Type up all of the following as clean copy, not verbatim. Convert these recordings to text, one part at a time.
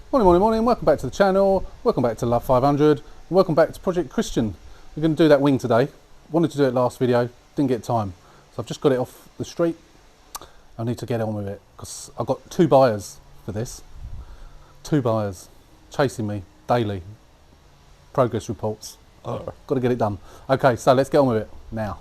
Morning, welcome back to the channel, welcome back to Love 500, welcome back to Project Christian. We're going to do that wing today. Wanted to do it last video, didn't get time. So I've just got it off the street. I need to get on with it because I've got 2 buyers for this. 2 buyers chasing me daily. Progress reports. Got to get it done. Okay, so let's get on with it now.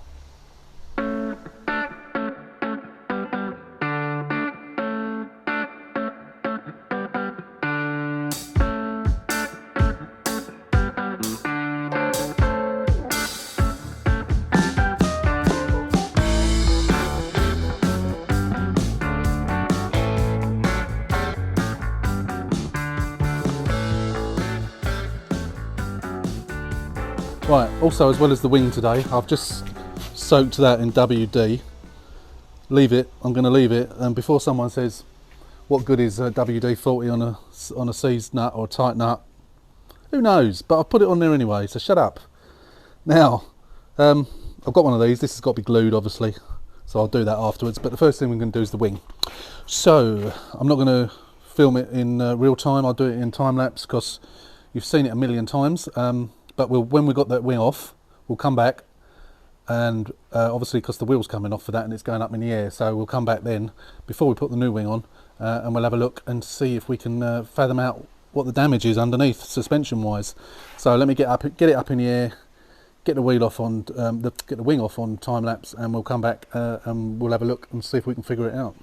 Right, also as well as the wing today, I've just soaked that in WD. I'm going to leave it, and before someone says, what good is WD-40 on a seized nut or a tight nut? Who knows, but I've put it on there anyway, so shut up. Now, I've got one of these, this has got to be glued obviously, so I'll do that afterwards, but the first thing we're going to do is the wing. So, I'm not going to film it in real time, I'll do it in time lapse because you've seen it a million times. But when we've got that wing off, we'll come back and obviously because the wheel's coming off for that and it's going up in the air, so we'll come back then before we put the new wing on and we'll have a look and see if we can fathom out what the damage is underneath suspension wise. So let me get it up in the air, get the wheel off on, get the wing off on time lapse, and we'll come back and we'll have a look and see if we can figure it out.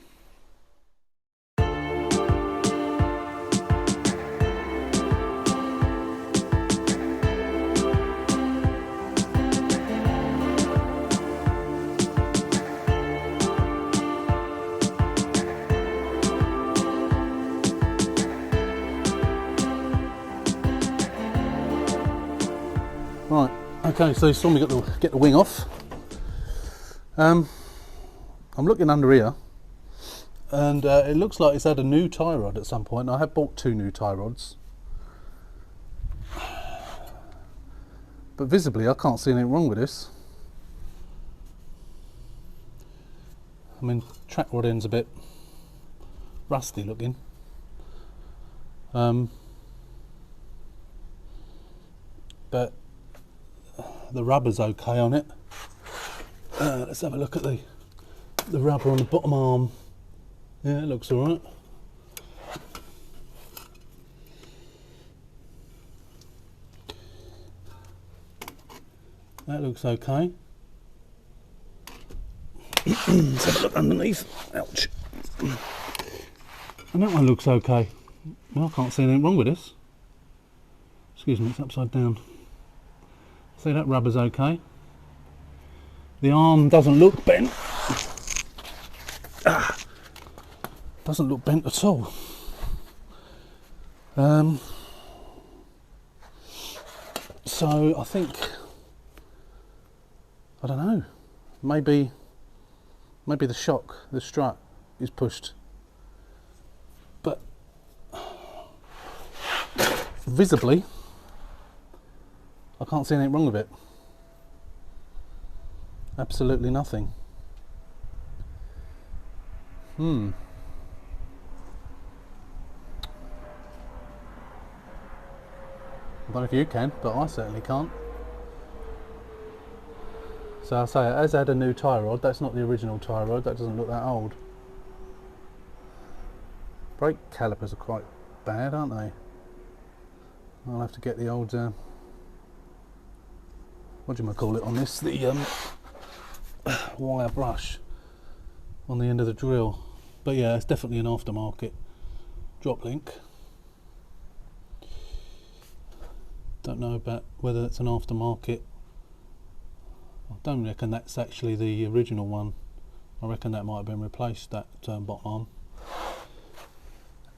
Right, okay, so you saw me get the wing off. I'm looking under here, and it looks like it's had a new tie rod at some point. I have bought 2 new tie rods, but visibly I can't see anything wrong with this. I mean, track rod end's a bit rusty looking. But the rubber's okay on it. Let's have a look at the rubber on the bottom arm. Yeah, it looks alright. That looks okay. Let's have a look underneath. Ouch. And that one looks okay. Well, I can't see anything wrong with this. Excuse me, it's upside down. See, that rubber's okay. The arm doesn't look bent. Doesn't look bent at all. So I think, I don't know, maybe the shock, the strut is pushed. But visibly, I can't see anything wrong with it. Absolutely nothing. I don't know if you can, but I certainly can't. So I'll say it has had a new tie rod. That's not the original tie rod. That doesn't look that old. Brake calipers are quite bad, aren't they? I'll have to get the old what do you call it on this? The wire brush on the end of the drill. But yeah, it's definitely an aftermarket drop link. Don't know about whether it's an aftermarket. I don't reckon that's actually the original one. I reckon that might have been replaced, that bottom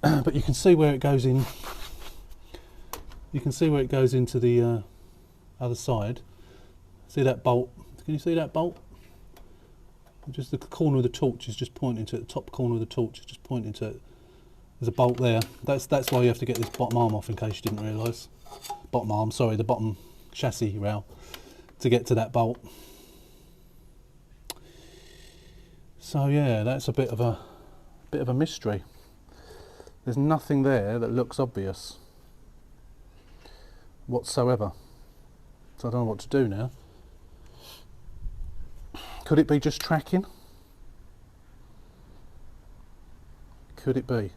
arm. But you can see where it goes in. You can see where it goes into the other side. See that bolt? Can you see that bolt? Just the corner of the torch is just pointing to it. The top corner of the torch is just pointing to it. There's a bolt there. That's why you have to get this bottom arm off, in case you didn't realise. Bottom arm, sorry, the bottom chassis rail to get to that bolt. So yeah, that's a bit of a mystery. There's nothing there that looks obvious whatsoever. So I don't know what to do now. Could it be just tracking? Could it be?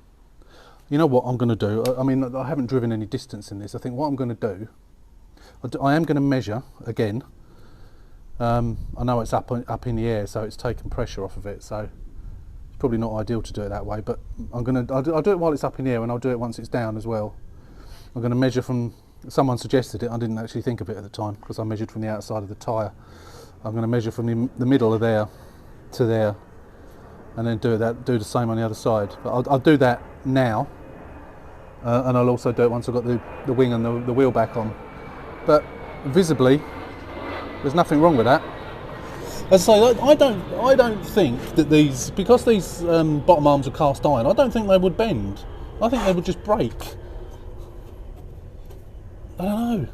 You know what I'm going to do? I mean, I haven't driven any distance in this. I think what I'm going to do, I am going to measure again. I know it's up in the air, so it's taken pressure off of it. So it's probably not ideal to do it that way. But I'll do it while it's up in the air, and I'll do it once it's down as well. I'm going to measure from. Someone suggested it. I didn't actually think of it at the time because I measured from the outside of the tyre. I'm going to measure from the middle of there to there, and then do the same on the other side. But I'll do that now, and I'll also do it once I've got the wing and the wheel back on. But visibly, there's nothing wrong with that. As I say, I don't think that because these bottom arms are cast iron, I don't think they would bend. I think they would just break. I don't know.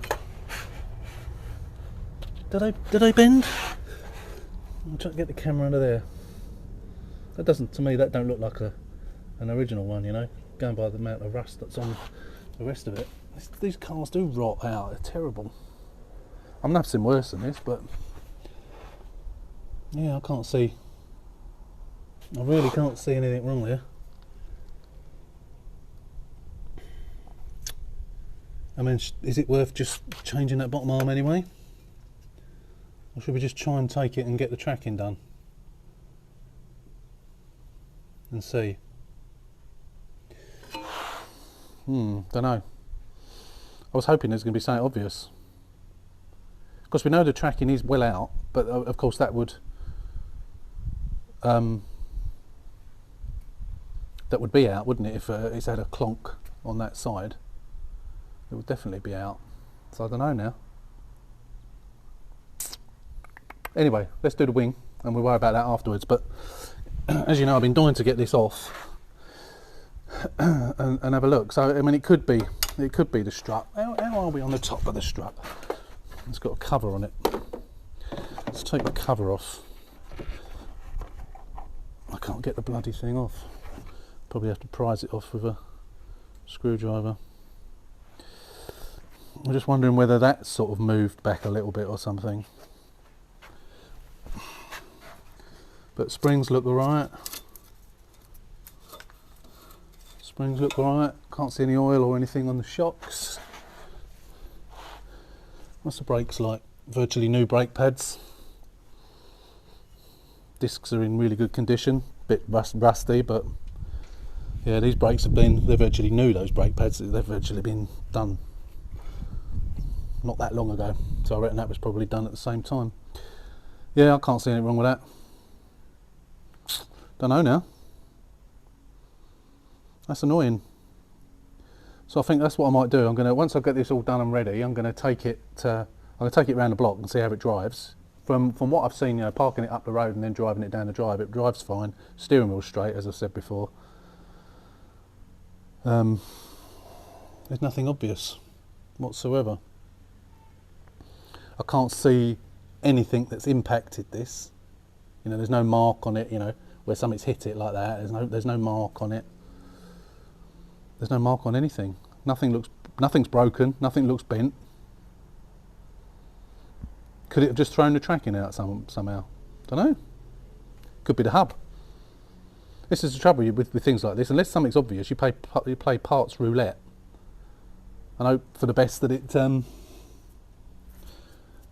Did they bend? I'll try to get the camera under there. That doesn't, to me, that don't look like an original one, you know, going by the amount of rust that's on the rest of it. These cars do rot out, they're terrible. I mean, I've seen worse than this, but yeah, I really can't see anything wrong there. I mean, is it worth just changing that bottom arm anyway? Or should we just try and take it and get the tracking done? And see. Don't know. I was hoping there's going to be something obvious. Of course, we know the tracking is well out, but of course that would be out, wouldn't it? If it's had a clonk on that side, it would definitely be out. So I don't know now. Anyway, let's do the wing, and we'll worry about that afterwards. But as you know, I've been dying to get this off and have a look. So I mean, it could be the strut. How are we on the top of the strut? It's got a cover on it. Let's take the cover off. I can't get the bloody thing off. Probably have to prise it off with a screwdriver. I'm just wondering whether that sort of moved back a little bit or something. But springs look alright. Springs look alright. Can't see any oil or anything on the shocks. What's the brakes like? Virtually new brake pads. Discs are in really good condition. Bit rusty, but yeah, these brakes they're virtually new, those brake pads. They've virtually been done not that long ago. So I reckon that was probably done at the same time. Yeah, I can't see anything wrong with that. Don't know now. That's annoying. So I think that's what I might do. Once I get this all done and ready, I'm gonna take it around the block and see how it drives. From what I've seen, you know, parking it up the road and then driving it down the drive, it drives fine. Steering wheel's straight, as I said before. There's nothing obvious whatsoever. I can't see anything that's impacted this. You know, there's no mark on it, you know, where something's hit it like that. There's no mark on it. There's no mark on anything. Nothing's broken, nothing looks bent. Could it have just thrown the tracking out somehow? Don't know. Could be the hub. This is the trouble with things like this. Unless something's obvious, you play parts roulette. I hope for the best that it.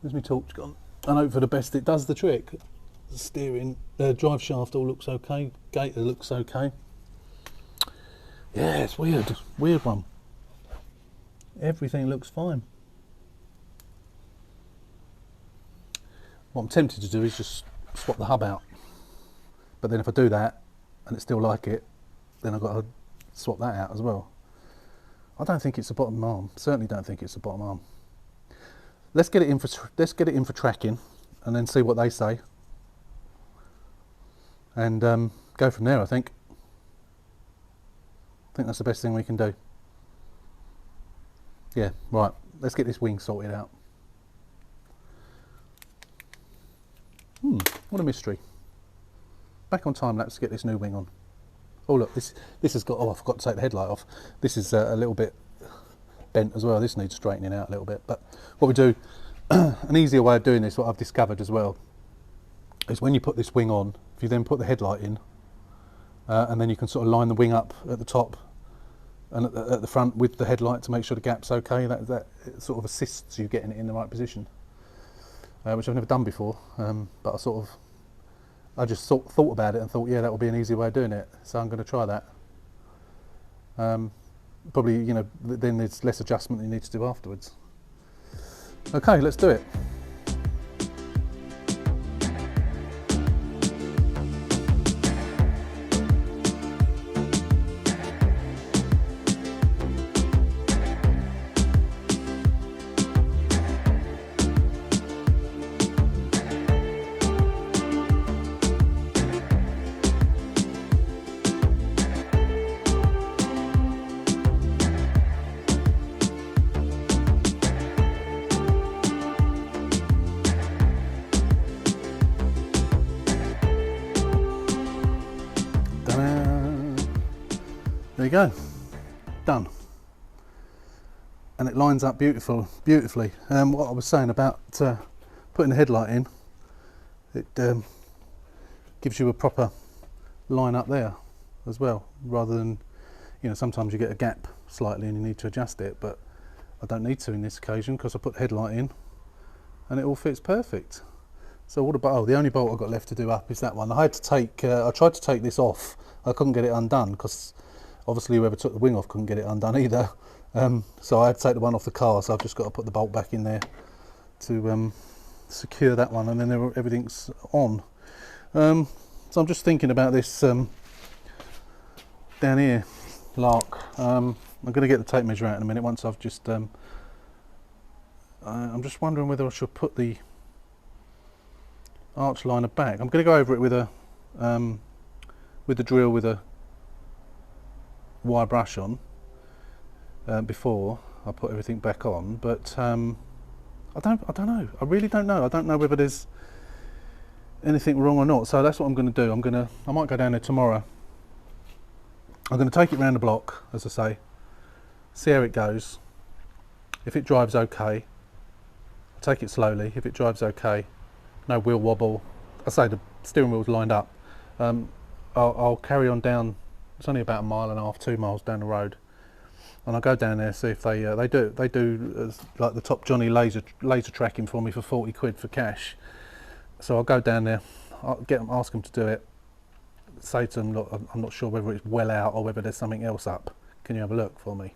Where's my torch gone? I hope for the best it does the trick. The steering, drive shaft all looks okay. Gator looks okay. Yeah, it's weird. Weird one. Everything looks fine. What I'm tempted to do is just swap the hub out. But then if I do that and it's still like it, then I've got to swap that out as well. I don't think it's the bottom arm. Certainly don't think it's the bottom arm. Let's get it in for tracking and then see what they say. And go from there, I think. I think that's the best thing we can do. Yeah, right. Let's get this wing sorted out. What a mystery. Back on time lapse to get this new wing on. Oh look, this has got, oh I forgot to take the headlight off. This is a little bit bent as well. This needs straightening out a little bit. But what we do, an easier way of doing this, what I've discovered as well, is when you put this wing on, if you then put the headlight in, and then you can sort of line the wing up at the top and at the front with the headlight to make sure the gap's okay. That sort of assists you getting it in the right position, which I've never done before, but I just thought about it and thought, yeah, that would be an easy way of doing it, so I'm going to try that. Probably, you know, then there's less adjustment you need to do afterwards. Okay, let's do it. There you go, done. And it lines up beautifully. What I was saying about putting the headlight in, it gives you a proper line up there as well, rather than, you know, sometimes you get a gap slightly and you need to adjust it, but I don't need to in this occasion because I put the headlight in and it all fits perfect. So the only bolt I've got left to do up is that one. I tried to take this off, I couldn't get it undone because obviously whoever took the wing off couldn't get it undone either. So I had to take the one off the car, so I've just got to put the bolt back in there to secure that one, and then everything's on. So I'm just thinking about this down here, lark. I'm going to get the tape measure out in a minute once I've just... I'm just wondering whether I should put the arch liner back. I'm going to go over it with the drill with a wire brush on before I put everything back on, but I don't know. I really don't know. I don't know whether there's anything wrong or not. So that's what I'm going to do. I might go down there tomorrow. I'm going to take it around the block, as I say, see how it goes. If it drives okay, I'll take it slowly. If it drives okay, no wheel wobble. I say the steering wheel's lined up. I'll carry on down. It's only about 1.5 miles, 2 miles down the road, and I'll go down there, see if they do like the Top Johnny laser tracking for me for 40 quid for cash. So I'll go down there, ask them to do it, say to them, look, I'm not sure whether it's well out or whether there's something else up. Can you have a look for me?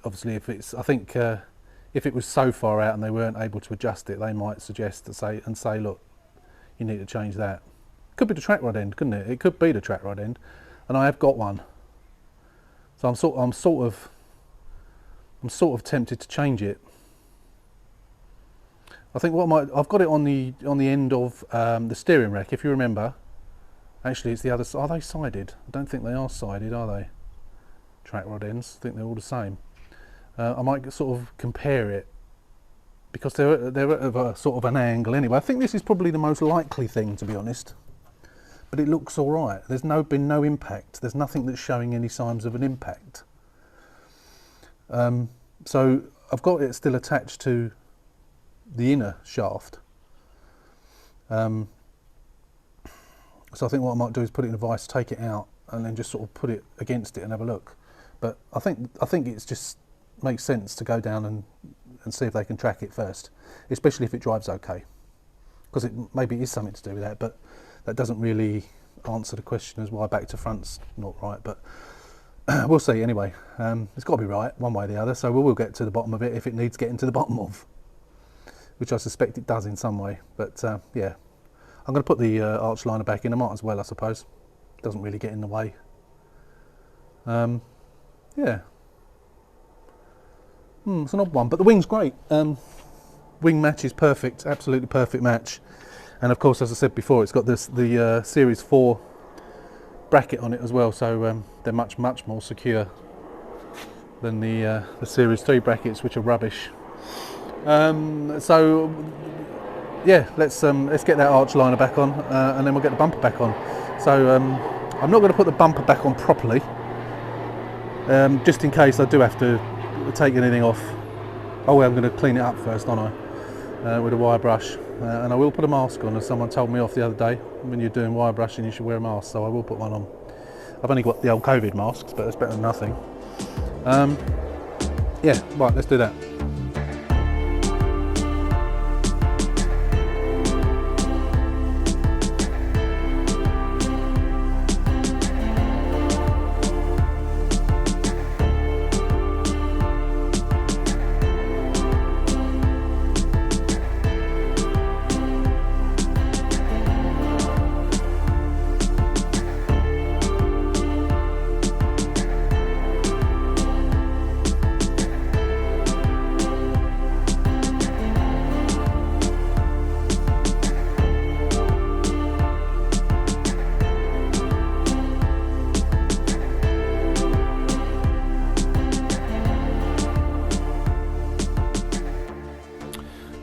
Obviously, if it was so far out and they weren't able to adjust it, they might suggest to say, look, you need to change that. Could be the track rod end, couldn't it? It could be the track rod end, and I have got one. So I'm sort of tempted to change it. I think I've got it on the end of the steering rack. If you remember, actually it's the other. Are they sided? I don't think they are sided, are they? Track rod ends. I think they're all the same. I might sort of compare it because they're at a sort of an angle anyway. I think this is probably the most likely thing, to be honest. But it looks all right. There's been no impact. There's nothing that's showing any signs of an impact. So I've got it still attached to the inner shaft. So I think what I might do is put it in a vise, take it out, and then just sort of put it against it and have a look. But I think it's just makes sense to go down and see if they can track it first, especially if it drives okay, because maybe it is something to do with that, but that doesn't really answer the question as why back to front's not right, but we'll see anyway. It's got to be right one way or the other, so we will get to the bottom of it if it needs getting to the bottom of, which I suspect it does in some way. But yeah, I'm going to put the arch liner back in. I might as well, I suppose. It doesn't really get in the way. Yeah. It's an odd one, but the wing's great. Wing match is perfect, absolutely perfect match. And of course, as I said before, it's got the Series 4 bracket on it as well, so they're much more secure than the Series 3 brackets, which are rubbish. So yeah, let's get that arch liner back on, and then we'll get the bumper back on. So I'm not going to put the bumper back on properly, just in case I do have to take anything off. Oh well, I'm going to clean it up first, aren't I? With a wire brush, and I will put a mask on, as someone told me off the other day. When you're doing wire brushing, you should wear a mask, so I will put one on. I've only got the old COVID masks, but it's better than nothing. Yeah, right, let's do that.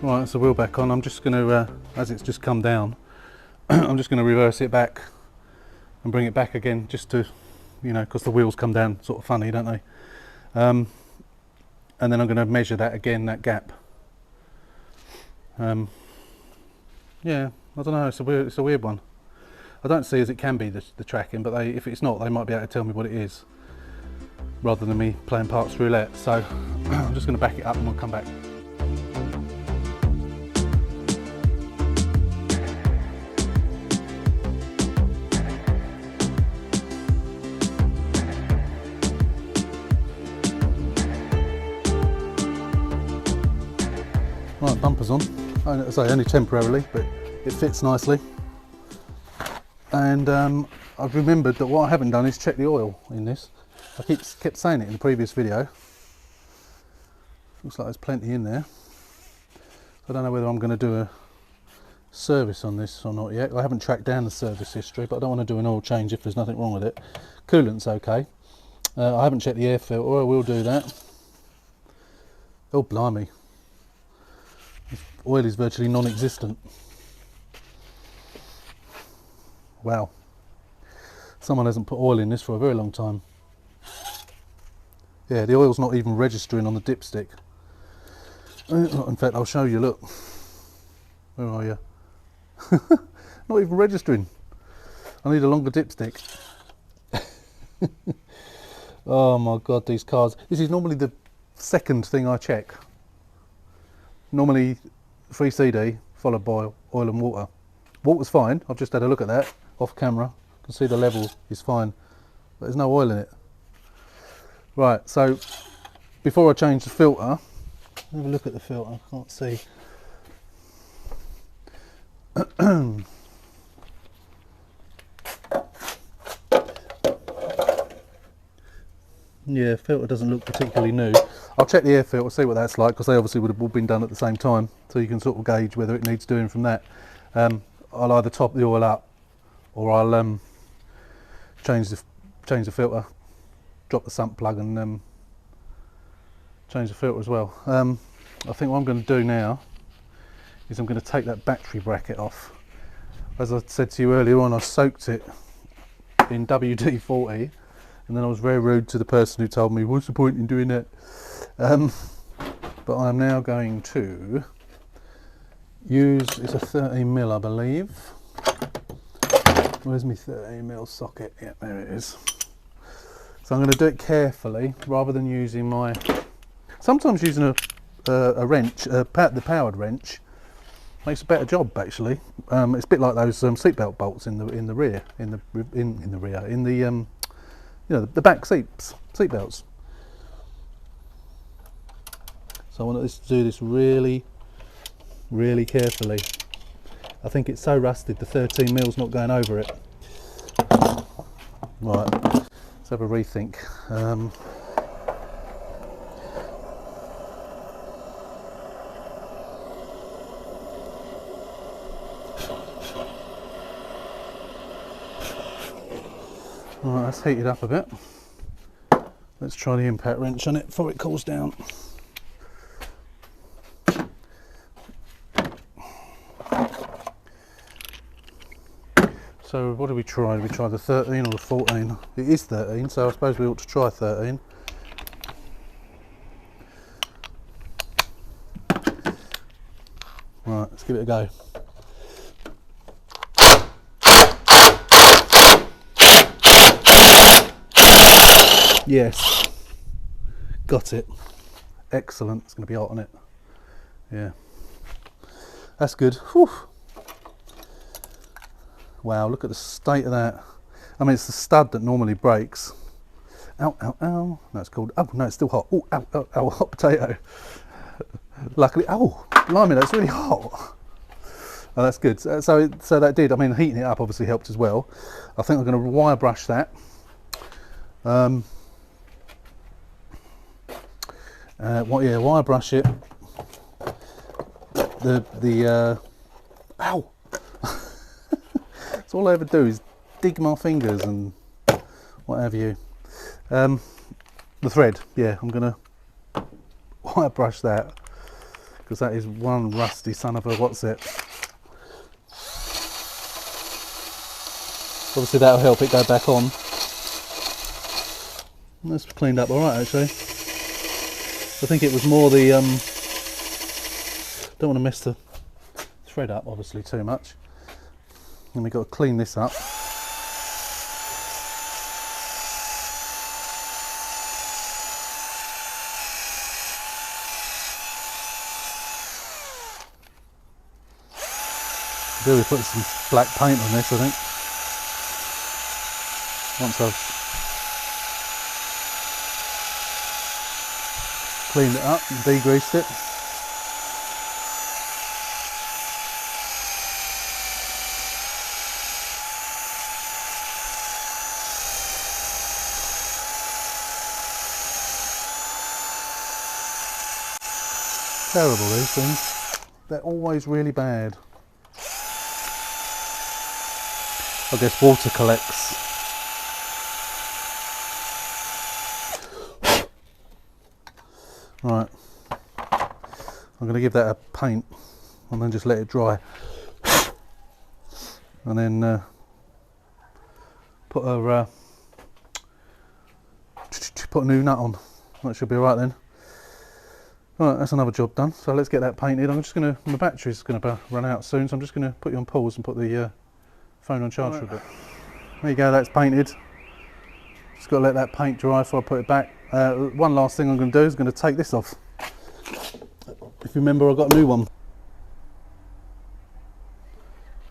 Right, that's the wheel back on. I'm just going to, as it's just come down, I'm just going to reverse it back and bring it back again, just to, you know, because the wheels come down sort of funny, don't they? And then I'm going to measure that again, that gap. Yeah, I don't know, it's a weird one. I don't see as it can be the tracking, but if it's not, they might be able to tell me what it is, rather than me playing parts roulette. So I'm just going to back it up and we'll come back. Right, bumper's on. I say only temporarily, but it fits nicely. And I've remembered that what I haven't done is check the oil in this. I kept saying it in the previous video. Looks like there's plenty in there. I don't know whether I'm going to do a service on this or not yet. I haven't tracked down the service history, but I don't want to do an oil change if there's nothing wrong with it. Coolant's okay. I haven't checked the air filter. I will do that. Oh blimey. Oil is virtually non-existent. Wow. Someone hasn't put oil in this for a very long time. Yeah, the oil's not even registering on the dipstick. In fact, I'll show you, look. Where are you? Not even registering. I need a longer dipstick. Oh my god, these cars. This is normally the second thing I check. Normally 3 CD followed by oil and water. Water's fine, I've just had a look at that off camera. You can see the level is fine, but there's no oil in it. Right, so before I change the filter, have a look at the filter, I can't see. Yeah, filter doesn't look particularly new. I'll check the air filter, see what that's like, because they obviously would have all been done at the same time, so you can sort of gauge whether it needs doing from that. I'll either top the oil up, or I'll change the filter, drop the sump plug, and change the filter as well. I think what I'm going to do now is I'm going to take that battery bracket off. As I said to you earlier on, I soaked it in WD-40. And then I was very rude to the person who told me, what's the point in doing that? But I'm now going to use, it's a 13mm I believe. Where's my 13mm socket? Yeah, there it is. So I'm going to do it carefully, rather than using my, sometimes using a wrench, the powered wrench, makes a better job actually. It's a bit like those seatbelt bolts in the rear, you know, the back seat belts. So I want to do this really, really carefully. I think it's so rusted, the 13mm not going over it. Right, let's have a rethink. Right, that's heated up a bit. Let's try the impact wrench on it before it cools down. So what did we try? Did we try the 13 or the 14? It is 13, so I suppose we ought to try 13. Right, let's give it a go. Yes, got it. Excellent. It's going to be hot on it. Yeah, that's good. Whew. Wow, look at the state of that. I mean, it's the stud that normally breaks. Ow, ow, ow. No, it's called. Oh no, it's still hot. Oh, ow, ow, ow, hot potato. Luckily, oh, blimey, that's really hot. Oh, that's good. So that did. I mean, heating it up obviously helped as well. I think I'm going to wire brush that. Yeah, wire brush it. Ow. That's all I ever do is dig my fingers and what have you. The thread, yeah, I'm gonna wire brush that because that is one rusty son of a what's it. Obviously that'll help it go back on. That's cleaned up all right actually. I think it was more the don't want to mess the thread up obviously too much. And we've got to clean this up. We put some black paint on this, I think. Once I've cleaned it up and degreased it. Terrible, these things. They're always really bad. I guess water collects. Right. I'm going to give that a paint and then just let it dry. And then put a new nut on. That should be alright then. Right, that's another job done. So let's get that painted. I'm just going to, my battery's going to run out soon, so I'm just going to put you on pause and put the phone on charge for a bit. There you go, that's painted. Just got to let that paint dry before I put it back. One last thing I'm going to do is going to take this off. If you remember, I got a new one.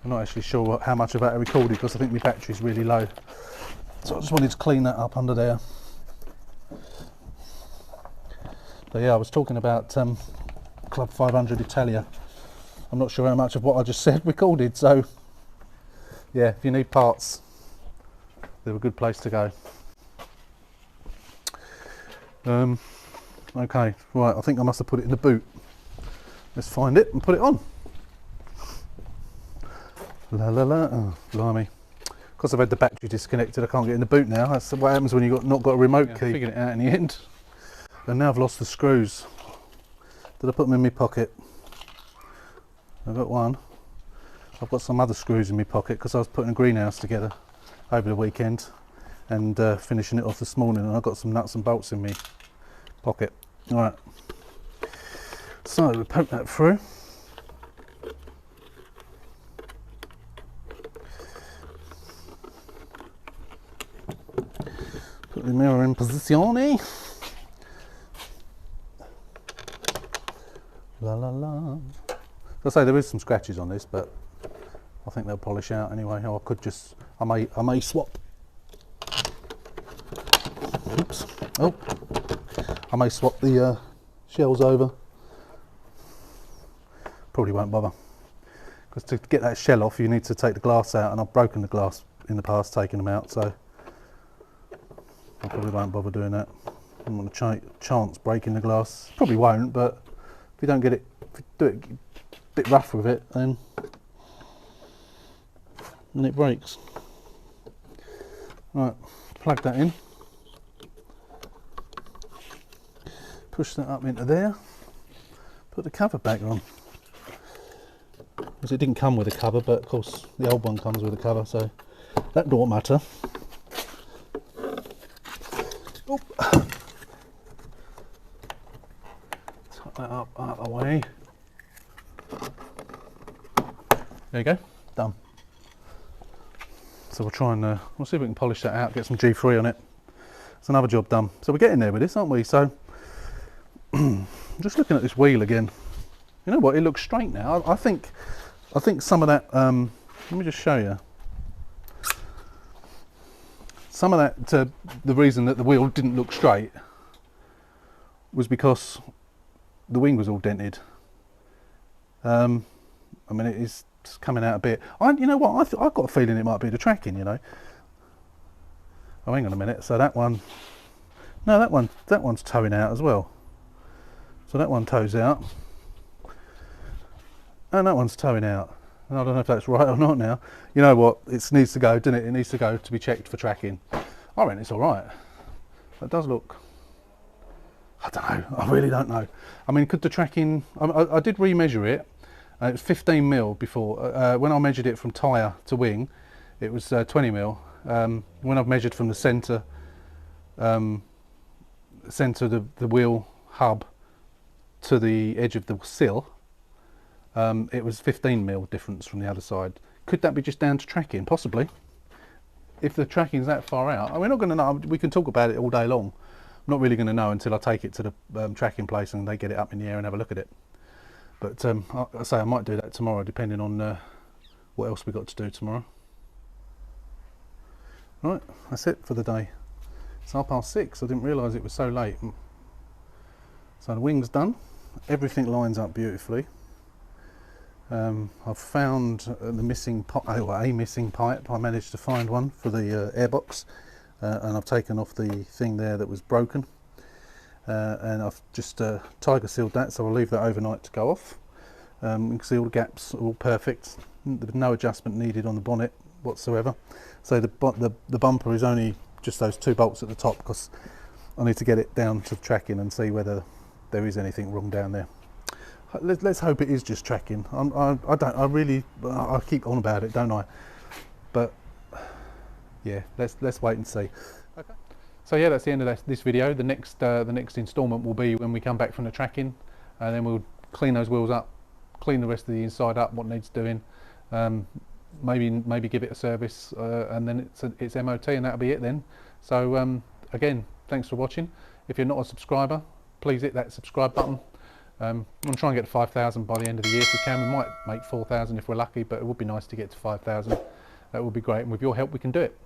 I'm not actually sure how much of that I recorded because I think my battery's really low. So I just wanted to clean that up under there. But yeah, I was talking about Club 500 Italia. I'm not sure how much of what I just said recorded, so yeah, if you need parts, they're a good place to go. Okay, right, I think I must have put it in the boot. Let's find it and put it on. La la la, oh, blimey. Because I've had the battery disconnected, I can't get in the boot now. That's what happens when you've not got a remote key. I figured it out in the end. And now I've lost the screws. Did I put them in my pocket? I've got one. I've got some other screws in my pocket because I was putting a greenhouse together over the weekend and finishing it off this morning, and I've got some nuts and bolts in my pocket. Alright, so we poke that through. Put the mirror in posizione. La la la. As I say, there is some scratches on this, but I think they'll polish out anyway. Or I could just, I may swap. Oops. Oh, I may swap the shells over. Probably won't bother, because to get that shell off, you need to take the glass out, and I've broken the glass in the past taking them out, so I probably won't bother doing that. I'm going to chance breaking the glass. Probably won't, but if you don't get it, if you do it a bit rough with it, then it breaks. Right, plug that in. Push that up into there. Put the cover back on. Because it didn't come with a cover, but of course the old one comes with a cover, so That don't matter. Oop. Tuck that up out of the way. There you go, done. So we'll try and we'll see if we can polish that out, get some G3 on it. It's another job done. So we're getting there with this, aren't we? So just looking at this wheel again. You know what? It looks straight now. I think some of that. Let me just show you. Some of that. The reason that the wheel didn't look straight was because the wing was all dented. I mean, it is coming out a bit. You know what? I've got a feeling it might be the tracking. You know. Oh, hang on a minute. So that one. No, that one's towing out as well. So that one tows out. And that one's towing out. And I don't know if that's right or not now. You know what? It needs to go, doesn't it? It needs to go to be checked for tracking. I reckon it's all right. That does look. I don't know. I really don't know. I mean, could the tracking? I did remeasure it. It was 15 mil before. When I measured it from tyre to wing, it was 20 mil. When I've measured from the centre, the wheel hub to the edge of the sill, it was 15 mil difference from the other side. Could that be just down to tracking? Possibly. If the tracking's that far out, we're not going to know. We can talk about it all day long. I'm not really going to know until I take it to the tracking place and they get it up in the air and have a look at it. But I say I might do that tomorrow, depending on what else we've got to do tomorrow. Right, that's it for the day. It's 6:30. I didn't realise it was so late. So the wing's done. Everything lines up beautifully. I've found a missing pipe. I managed to find one for the airbox, and I've taken off the thing there that was broken. And I've just tiger sealed that, so I'll leave that overnight to go off. You can see all the gaps are all perfect. There's no adjustment needed on the bonnet whatsoever. So the bumper is only just those 2 bolts at the top, because I need to get it down to tracking and see whether there is anything wrong down there. Let's hope it is just tracking. I keep on about it, don't I? But yeah, let's wait and see. Okay. So yeah, that's the end of this video. The next instalment will be when we come back from the tracking, and then we'll clean those wheels up, clean the rest of the inside up, what needs doing. Maybe give it a service, and then it's MOT, and that'll be it then. So again, thanks for watching. If you're not a subscriber, please hit that subscribe button. I'm going to try and get to 5,000 by the end of the year if we can. We might make 4,000 if we're lucky, but it would be nice to get to 5,000. That would be great, and with your help we can do it.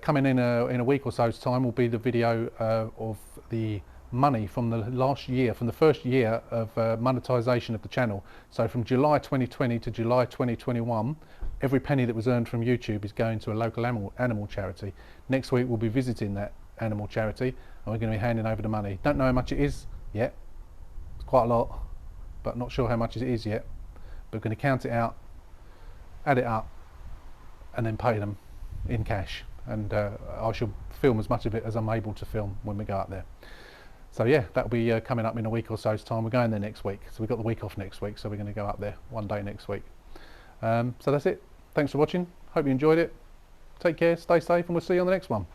Coming in a week or so's time will be the video of the money from the last year, from the first year of monetization of the channel. So from July 2020 to July 2021, every penny that was earned from YouTube is going to a local animal charity. Next week we'll be visiting that animal charity, and we're going to be handing over the money. Don't know how much it is yet. It's quite a lot, but not sure how much it is yet. But we're going to count it out, add it up, and then pay them in cash. And I shall film as much of it as I'm able to film when we go up there. So yeah, that'll be coming up in a week or so's time. We're going there next week, so we've got the week off next week, so we're going to go up there one day next week. So that's it. Thanks for watching. Hope you enjoyed it. Take care, stay safe, and we'll see you on the next one.